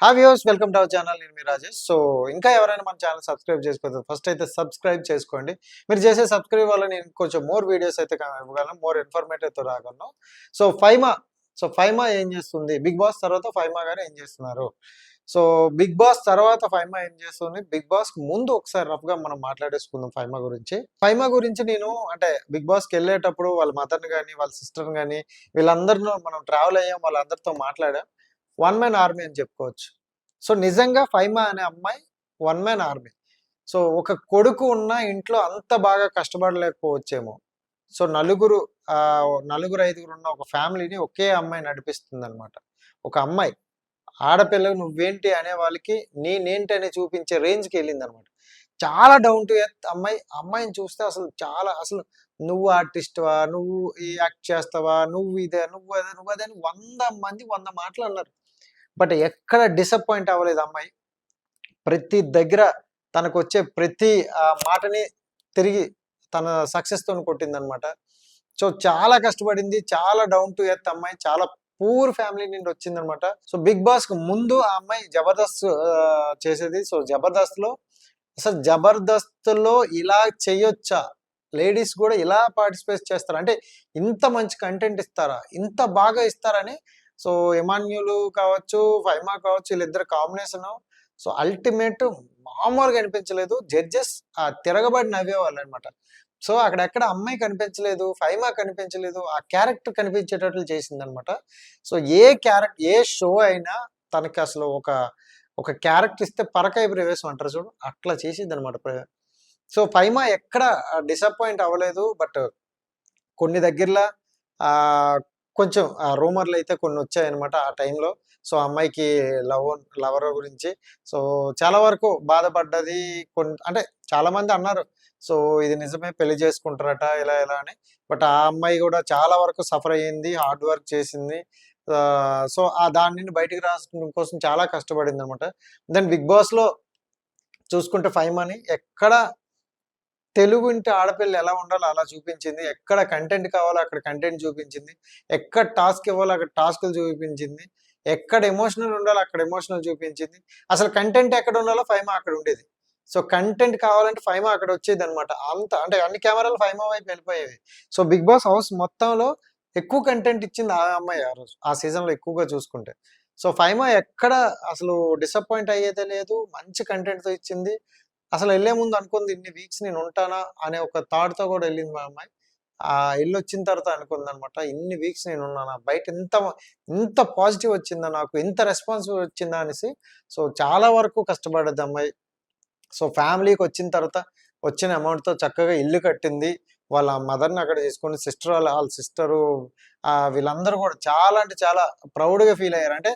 Hi viewers, welcome to our channel. నేను మీ Rajesh. So ఇంకా ఎవరైనా మన ఛానల్ సబ్స్క్రైబ్ చేసుకోవద్దు, ఫస్ట్ అయితే సబ్స్క్రైబ్ చేసుకోండి. మీరు చేసే సబ్స్క్రైబ్ వల్ల నేను కొంచెం మోర్ వీడియోస్ అయితే ఇవ్వగలను, మోర్ ఇన్ఫర్మేటివ్తో రాగలను. సో ఫైమా ఏం చేస్తుంది, బిగ్ బాస్ తర్వాత ఫైమా గారు ఏం చేస్తున్నారు? సో బిగ్ బాస్ తర్వాత ఫైమా ఏం చేస్తుంది, బిగ్ బాస్ ముందు ఒకసారి రఫ్గా మనం మాట్లాడేసుకుందాం ఫైమా గురించి నేను అంటే బిగ్ బాస్కి వెళ్ళేటప్పుడు వాళ్ళ మదర్ని కానీ వాళ్ళ సిస్టర్ని కానీ వీళ్ళందరిలో మనం ట్రావెల్ అయ్యాం, వాళ్ళందరితో మాట్లాడాం. వన్ మ్యాన్ ఆర్మీ అని చెప్పుకోవచ్చు. సో నిజంగా ఫైమా అనే అమ్మాయి వన్ మ్యాన్ ఆర్మీ. సో ఒక కొడుకు ఉన్న ఇంట్లో అంత బాగా కష్టపడలేకపోవచ్చేమో. సో నలుగురు ఐదుగురు ఉన్న ఒక ఫ్యామిలీని ఒకే అమ్మాయి నడిపిస్తుంది అనమాట. ఒక అమ్మాయి ఆడపిల్ల నువ్వేంటి అనే వాళ్ళకి నేనేంటి అని చూపించే రేంజ్కి వెళ్ళింది అనమాట. చాలా డౌన్ టు ఎర్త్ అమ్మాయి. అమ్మాయిని చూస్తే అసలు నువ్వు ఆర్టిస్ట్వా, నువ్వు ఈ యాక్ట్ చేస్తావా, నువ్వు ఇదే, నువ్వు అదే అని 100 మంది 100 మాటలు అన్నారు. బట్ ఎక్కడ డిసప్పాయింట్ అవ్వలేదు అమ్మాయి. ప్రతి దగ్గర తనకొచ్చే ప్రతి మాటని తిరిగి తన సక్సెస్తో కొట్టిందనమాట. సో చాలా కష్టపడింది, చాలా డౌన్ టు ఎర్త్ అమ్మాయి, చాలా పూర్ ఫ్యామిలీ నుండి వచ్చిందనమాట. సో బిగ్ బాస్కి ముందు ఆ అమ్మాయి జబర్దస్త్ చేసేది. సో జబర్దస్త్లో ఇలా చేయొచ్చా, లేడీస్ కూడా ఇలా పార్టిసిపేట్ చేస్తారా, అంటే ఇంత మంచి కంటెంట్ ఇస్తారా, ఇంత బాగా ఇస్తారని. సో ఎమాన్యుల్ కావచ్చు, ఫైమా కావచ్చు, వీళ్ళిద్దరు కాంబినేషన్ సో అల్టిమేట్ మామూలుగా అనిపించలేదు. జడ్జెస్ తిరగబడి నవ్వేవాళ్ళు అనమాట. సో అక్కడెక్కడ అమ్మాయి కనిపించలేదు, ఫైమా కనిపించలేదు, ఆ క్యారెక్టర్ కనిపించేటట్లు చేసింది అనమాట. సో ఏ షో అయినా తనకి అసలు ఒక క్యారెక్టర్ ఇస్తే పరకాయ ప్రవేశం అంటారు చూడు, అట్లా చేసింది అనమాట. సో ఫైమా ఎక్కడ డిసప్పాయింట్ అవ్వలేదు. బట్ కొన్ని దగ్గరలో కొంచెం రూమర్లు అయితే కొన్ని వచ్చాయన్నమాట ఆ టైంలో. సో అమ్మాయికి లవర్ గురించి సో చాలా వరకు బాధపడ్డది. అంటే చాలా మంది అన్నారు సో ఇది నిజమే, పెళ్లి చేసుకుంటారట ఇలా అని. బట్ ఆ అమ్మాయి కూడా చాలా వరకు సఫర్ అయ్యింది, హార్డ్ వర్క్ చేసింది. సో దాని నుండి బయటికి రావడం కోసం చాలా కష్టపడింది అనమాట. దెన్ బిగ్ బాస్లో చూసుకుంటే ఫైమాని ఎక్కడ తెలుగు ఇంటి ఆడపిల్ల ఎలా ఉండాలో అలా చూపించింది, ఎక్కడ కంటెంట్ కావాలో అక్కడ కంటెంట్ చూపించింది, ఎక్కడ టాస్క్ ఇవ్వాలో అక్కడ టాస్క్లు చూపించింది, ఎక్కడ ఎమోషనల్ ఉండాలో అక్కడ ఎమోషనల్ చూపించింది. అసలు కంటెంట్ ఎక్కడ ఉండాలో ఫైమా అక్కడ ఉండేది. సో కంటెంట్ కావాలంటే ఫైమా అక్కడ వచ్చేది అనమాట. అంత అంటే అన్ని కెమెరాలు ఫైమా వైపు వెళ్ళిపోయేవి. సో బిగ్ బాస్ హౌస్ మొత్తంలో ఎక్కువ కంటెంట్ ఇచ్చింది ఆ అమ్మాయి ఆ రోజు, ఆ సీజన్లో ఎక్కువగా చూసుకుంటే. సో ఫైమా ఎక్కడ అసలు డిసప్పాయింట్ అయ్యేదే లేదు, మంచి కంటెంట్తో ఇచ్చింది. అసలు వెళ్ళే ముందు అనుకుంది ఇన్ని వీక్స్ నేను ఉంటానా అనే ఒక థాట్తో కూడా వెళ్ళింది మా అమ్మాయి. వచ్చిన తర్వాత అనుకుంది అనమాట, ఇన్ని వీక్స్ నేను ఉన్నానా, బయట ఇంత పాజిటివ్ వచ్చిందా, నాకు ఇంత రెస్పాన్సివ్ వచ్చిందా అనేసి. సో చాలా వరకు కష్టపడద్దు అమ్మాయి. సో ఫ్యామిలీకి వచ్చిన తర్వాత వచ్చిన అమౌంట్తో చక్కగా ఇల్లు కట్టింది, వాళ్ళ మదర్ని అక్కడ చేసుకుని వాళ్ళ సిస్టరు వీళ్ళందరూ కూడా చాలా అంటే చాలా ప్రౌడ్గా ఫీల్ అయ్యారు. అంటే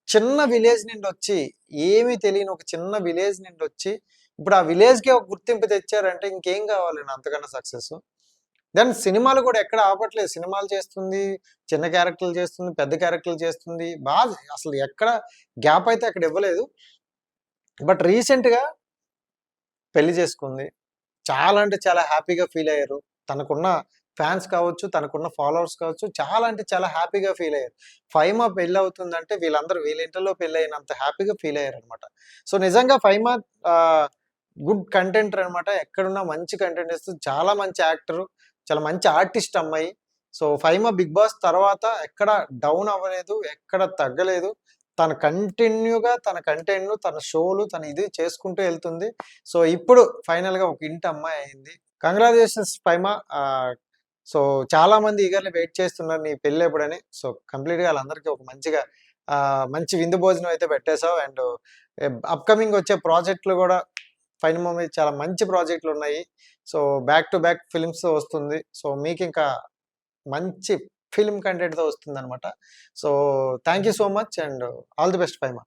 చిన్న విలేజ్ నుండి వచ్చి, ఏమీ తెలియని ఒక చిన్న విలేజ్ నుండి వచ్చి ఇప్పుడు ఆ విలేజ్కే ఒక గుర్తింపు తెచ్చారంటే ఇంకేం కావాలండి అంతకన్నా సక్సెస్. దెన్ సినిమాలు కూడా ఎక్కడ ఆపట్లేదు, సినిమాలు చేస్తుంది, చిన్న క్యారెక్టర్లు చేస్తుంది, పెద్ద క్యారెక్టర్లు చేస్తుంది, బాగా అసలు ఎక్కడ గ్యాప్ అయితే అక్కడ ఇవ్వలేదు. బట్ రీసెంట్గా పెళ్లి చేసుకుంది, చాలా అంటే చాలా హ్యాపీగా ఫీల్ అయ్యారు. తనకున్న ఫ్యాన్స్ కావచ్చు, తనకున్న ఫాలోవర్స్ కావచ్చు, చాలా అంటే చాలా హ్యాపీగా ఫీల్ అయ్యారు. ఫైమా పెళ్ళి అవుతుందంటే వీళ్ళందరూ వీళ్ళ ఇంట్లో పెళ్ళి అయినంత హ్యాపీగా ఫీల్ అయ్యారు అనమాట. సో నిజంగా ఫైమా గుడ్ కంటెంటర్ అనమాట. ఎక్కడున్నా మంచి కంటెంట్ ఇస్తుంది, చాలా మంచి యాక్టరు, చాలా మంచి ఆర్టిస్ట్ అమ్మాయి. సో ఫైమా బిగ్ బాస్ తర్వాత ఎక్కడ డౌన్ అవ్వలేదు, ఎక్కడ తగ్గలేదు. తన కంటిన్యూగా తన కంటెంట్, తన షోలు, తన ఇది చేసుకుంటూ వెళ్తుంది. సో ఇప్పుడు ఫైనల్గా ఒక ఇంటి అమ్మాయి అయింది. కంగ్రాచులేషన్స్ ఫైమా. సో చాలా మంది ఈగర్లీ వెయిట్ చేస్తున్నారు నీ పెళ్ళి ఎప్పుడని. సో కంప్లీట్గా వాళ్ళందరికీ ఒక మంచి విందు భోజనం అయితే పెట్టేశావు. అండ్ అప్కమింగ్ వచ్చే ప్రాజెక్టులు కూడా ఫైనల్ మీద చాలా మంచి ప్రాజెక్టులు ఉన్నాయి. So back to back films వస్తుంది. సో మీకు ఇంకా మంచి ఫిల్మ్ కంటెంట్తో వస్తుంది అనమాట. So thank you so much and all the best Faima.